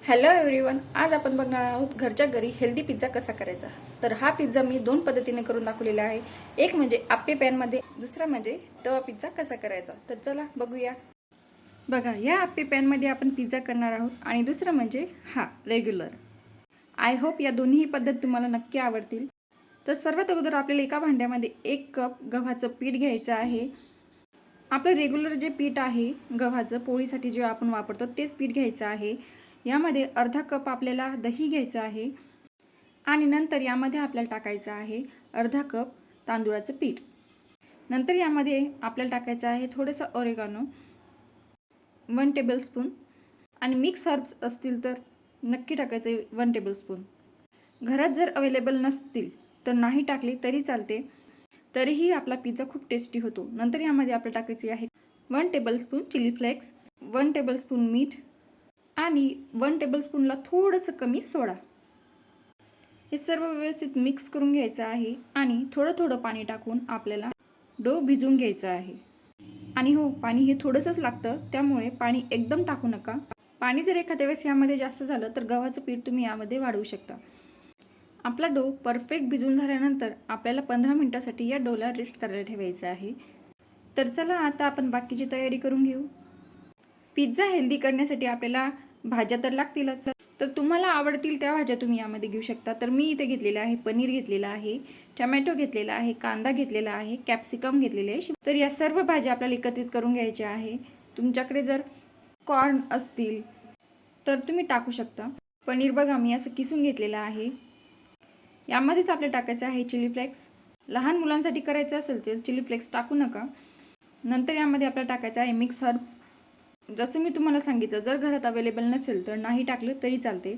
Hello everyone, आज आपण बघणार आहोत घरच्या घरी हेल्दी पिझ्झा कसा करायचा। तर हा पिझ्झा मी दोन पद्धतीने करून दाखवलेला आहे। एक म्हणजे आप्पे पॅन मध्ये, दुसरा म्हणजे तवा पिझ्झा कसा करायचा। तर चला बघूया। बघा, या आप्पे पॅन मध्ये आपण पिझ्झा करणार आहोत आणि दुसरा म्हणजे हा रेग्युलर। आय होप या दोन्ही पद्धत तुम्हाला नक्की आवडतील। तर सर्वात अगोदर आपल्याला एका भांड्यामध्ये 1 कप गव्हाचं पीठ घ्यायचं आहे। आपलं रेग्युलर जे पीठ आहे गव्हाचं, पोळीसाठी जे आपण वापरतो तेच पीठ घ्यायचं आहे। यामध्ये अर्धा कप आपल्याला दही घ्यायचं आहे आणि नंतर यामध्ये आपल्याला टाकायचं आहे अर्धा कप तांदूळाचं पीठ। नंतर यामध्ये आपल्याला टाकायचं आहे थोडंसं ऑरेगानो, 1 टेबलस्पून, आणि मिक्स हर्ब्स असतील तर नक्की टाकायचं 1 टेबलस्पून। घरात जर अवेलेबल नसतील तर नाही टाकले तरी चालते, तरीही आपला पिझ्झा खूप टेस्टी होतो। नंतर यामध्ये आपल्याला टाकायचे आहे 1 टेबलस्पून चिली फ्लेक्स, 1 टेबलस्पून मीठ आणि 1 टेबलस्पूनला थोडंसं कमी सोडा। हे सर्व व्यवस्थित मिक्स करून घ्यायचं आहे आणि थोडं थोडं पाणी टाकून आपल्याला डो भिजवून घ्यायचा आहे। आणि हो, पाणी हे थोडंसंच लागतं, त्यामुळे पाणी एकदम टाकू नका। पाणी जर एखाद्या वेळेस यामध्ये जास्त झालं तर गव्हाचं पीठ तुम्ही यामध्ये वाढवू शकता। आपला डो परफेक्ट भिजून झाल्यानंतर आपल्याला 15 मिनिटांसाठी या डोला रेस्ट करायला ठेवायचं आहे। तर चला आता आपण बाकीची तयारी करून घेऊ। पिझ्झा हेल्दी करण्यासाठी आपल्याला भाज्या तर लागतीलच, तर तुम्हाला आवडतील त्या भाज्या तुम्ही यामध्ये घेऊ शकता। तर मी इथे घेतलेला आहे पनीर घेतलेला आहे, टोमॅटो घेतलेला आहे, कांदा घेतलेला आहे, कॅप्सिकम घेतलेले आहे। तर या सर्व भाज्या आपल्याला एकत्रित करून घ्यायच्या आहे। तुमच्याकडे जर कॉर्न असतील तर तुम्ही टाकू शकता। पनीर बघा मी असं किसून घेतलेलं आहे। यामध्येच आपल्याला टाकायचं आहे चिली फ्लेक्स। लहान मुलांसाठी करायचं असेल तर चिली फ्लेक्स टाकू नका। नंतर यामध्ये आपल्याला टाकायचं आहे मिक्स हर्ब्स। जसं मी तुम्हाला सांगितलं, जर घरात अवेलेबल नसेल तर नाही टाकलं तरी चालते,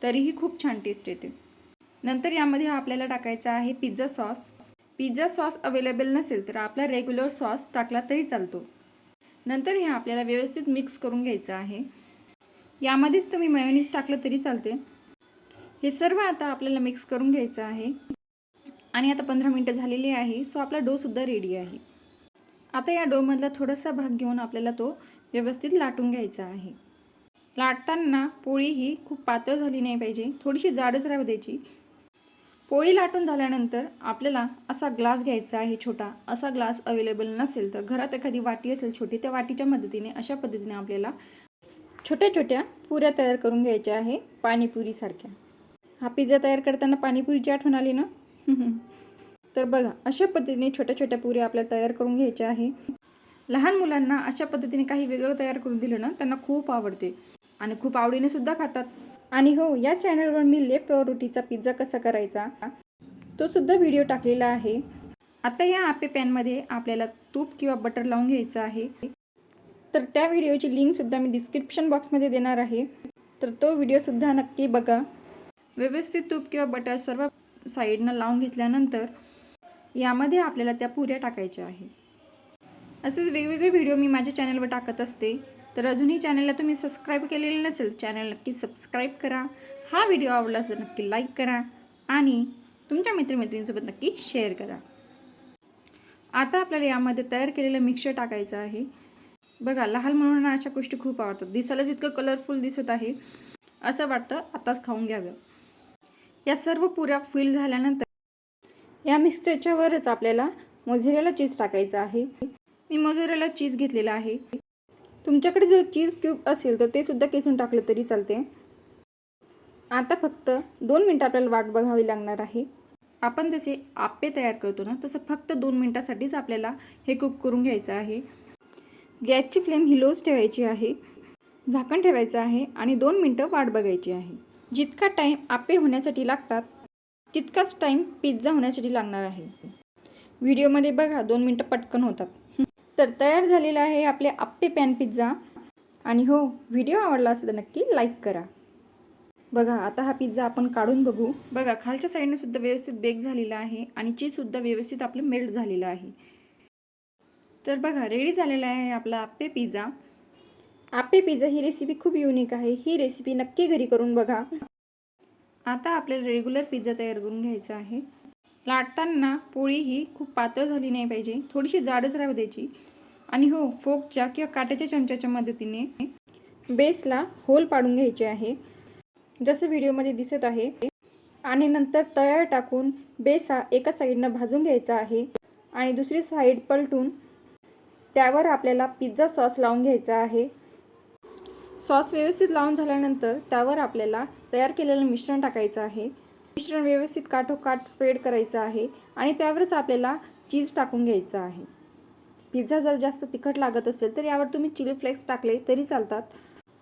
तरीही खूप छान टेस्ट येते। नंतर यामध्ये आपल्याला टाकायचा आहे pizza sauce. Pizza sauce available नसेल तर आपला रेग्युलर सॉस टाकला तरी चालतो। नंतर हे आपल्याला व्यवस्थित मिक्स करून घ्यायचं आहे। यामध्येच तुम्ही मेयोनीज टाकलं तरी चालते। हे सर्व आता आपल्याला मिक्स करून घ्यायचं आहे आणि आता 15 मिनिटं झालेली आहे, सो आपला डो सुद्धा रेडी आहे। आता या डो मधला थोडासा भाग घेऊन आपल्याला तो व्यवस्थित लाटून घ्यायचा आहे। लाटताना पोळी ही खूप पातळ झाली नाही पाहिजे, थोडीशी जाडच राहू द्यायची। पोळी लाटून झाल्यानंतर आपल्याला असा ग्लास घ्यायचा आहे छोटा। असा ग्लास अवेलेबल नसेल तर घरात एखादी वाटी असेल छोटी, त्या वाटीच्या मदतीने अशा पद्धतीने आपल्याला छोट्या छोट्या पुऱ्या तयार करून घ्यायच्या आहे, पाणीपुरी सारख्या। हा पिझ्झा तयार करताना पाणीपुरीची आठवण आली ना? तर बघा, अशा पद्धतीने छोट्या छोट्या पुऱ्या आपल्याला तयार करून घ्यायच्या आहे। लहान मुलांना अशा पद्धतीने काही वेगळं तयार करून दिलं ना, त्यांना खूप आवडते आणि खूप आवडीने सुद्धा खातात। आणि हो, या चॅनलवर मी लेफ्ट ओव्हर रोटीचा पिझ्झा कसा करायचा तो सुद्धा व्हिडिओ टाकलेला आहे। आता या आप्पे पॅनमध्ये आपल्याला तूप किंवा बटर लावून घ्यायचं आहे। तर त्या व्हिडिओची लिंक सुद्धा मी डिस्क्रिप्शन बॉक्समध्ये देणार आहे, तर तो व्हिडिओ सुद्धा नक्की बघा। व्यवस्थित तूप किंवा बटर सर्व साईडनं लावून घेतल्यानंतर यामध्ये आपल्याला त्या पुऱ्या टाकायच्या आहे। असेच वेगवेगळे व्हिडिओ मी माझ्या चॅनलवर टाकत असते, तर अजूनही चॅनलला तुम्ही सबस्क्राईब केलेले नसेल, चॅनल नक्की सबस्क्राईब करा। हा व्हिडिओ आवडला तर नक्की लाईक करा आणि तुमच्या मित्रमैत्रिणींसोबत नक्की शेअर करा। आता आपल्याला यामध्ये तयार केलेलं मिक्सचर टाकायचं आहे। बघा, लहान मुलांना अशा गोष्टी खूप आवडतात। दिसायला इतकं कलरफुल दिसत आहे, असं वाटतं आताच खाऊन घ्यावं। या सर्व पुऱ्या फिल झाल्यानंतर या मिक्सचरच्या वरच आपल्याला मोझरेला चीज टाकायचं आहे। मी मोझरेला चीज घेतलेला आहे। तुमच्याकडे जर चीज क्यूब असेल तर ते सुद्धा किसून टाकलं तरी चालते। आता फक्त 2 मिनिटं आपल्याला वाट बघावी लागणार आहे। आपण जसे आप्पे तयार करतो ना, तसं फक्त 2 मिनिटासाठीच आपल्याला हे कुक करून घ्यायचं आहे। गॅसची फ्लेम ही लोच ठेवायची आहे, झाकण ठेवायचं आहे आणि 2 मिनिटं वाट बघायची आहे। जितका टाईम आप्पे होण्यासाठी लागतात तितकाच टाईम पिझ्झा होण्यासाठी लागणार आहे। व्हिडिओमध्ये बघा 2 मिनिटं पटकन होतात। तर तयार झालेला आहे आपले आप्पे पॅन पिझ्झा। आणि हो, व्हिडिओ आवडला असेल तर नक्की लाईक करा। बघा, आता हा पिझ्झा आपण काढून बघू। बघा, खालच्या साईडने सुद्धा व्यवस्थित बेक झालेला आहे आणि चीज सुद्धा व्यवस्थित आपलं मेल्ट झालेलं आहे। तर बघा, रेडी झालेला आहे आपला आप्पे पिझ्झा। आप्पे पिझ्झा ही रेसिपी खूप युनिक आहे, ही रेसिपी नक्की घरी करून बघा। आता आपल्याला रेग्युलर पिझ्झा तयार करून घ्यायचा आहे। लाटताना पोळी ही खूप पातळ झाली नाही पाहिजे, थोडीशी जाडच राहू द्यायची। आणि हो, फोकच्या किंवा काट्याच्या चमच्याच्या मदतीने बेसला होल पाडून घ्यायचे आहे जसं व्हिडिओमध्ये दिसत आहे. आणि नंतर तव्यावर टाकून बेस हा एका साईडनं भाजून घ्यायचा आहे आणि दुसरी साईड पलटून त्यावर आपल्याला पिझ्झा सॉस लावून घ्यायचा आहे. सॉस व्यवस्थित लावून झाल्यानंतर त्यावर आपल्याला तयार केलेलं मिश्रण टाकायचं आहे. मिश्रण व्यवस्थित काठोकाठ स्प्रेड करायचं आहे आणि त्यावरच आपल्याला चीज टाकून घ्यायचं आहे. पिझ्झा जर जास्त तिखट लागत असेल तर यावर तुम्ही चिली फ्लेक्स टाकले तरी चालतात.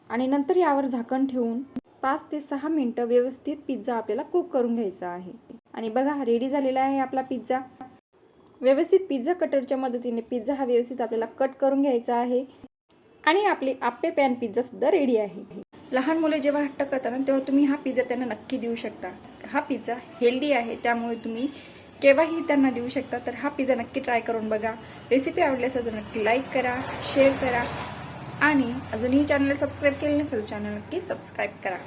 आणि नंतर यावर झाकण ठेवून 5 ते 6 मिनिटं व्यवस्थित पिझ्झा आपल्याला कुक करून घ्यायचा आहे. आणि बघा, रेडी झालेला आहे आपला पिझ्झा. व्यवस्थित पिझ्झा कटरच्या मदतीने पिझ्झा हा व्यवस्थित आपल्याला कट करून घ्यायचा आहे. आणि आपले आप्पे पॅन पिझ्झा सुद्धा रेडी आहे. लहान मुले जेव्हा हट्ट करतात ना तेव्हा तुम्ही हा पिझ्झा त्यांना नक्की देऊ शकता. हा पिझ्झा हेल्दी आहे, त्यामुळे तुम्ही केव्हाही त्यांना देऊ शकता. तर हा पिझ्झा नक्की ट्राय करून बघा. रेसिपी आवडली असेल तर नक्की लाईक करा, शेअर करा आणि अजूनही चॅनल सबस्क्राईब केले नसेल चॅनल नक्की सबस्क्राईब करा.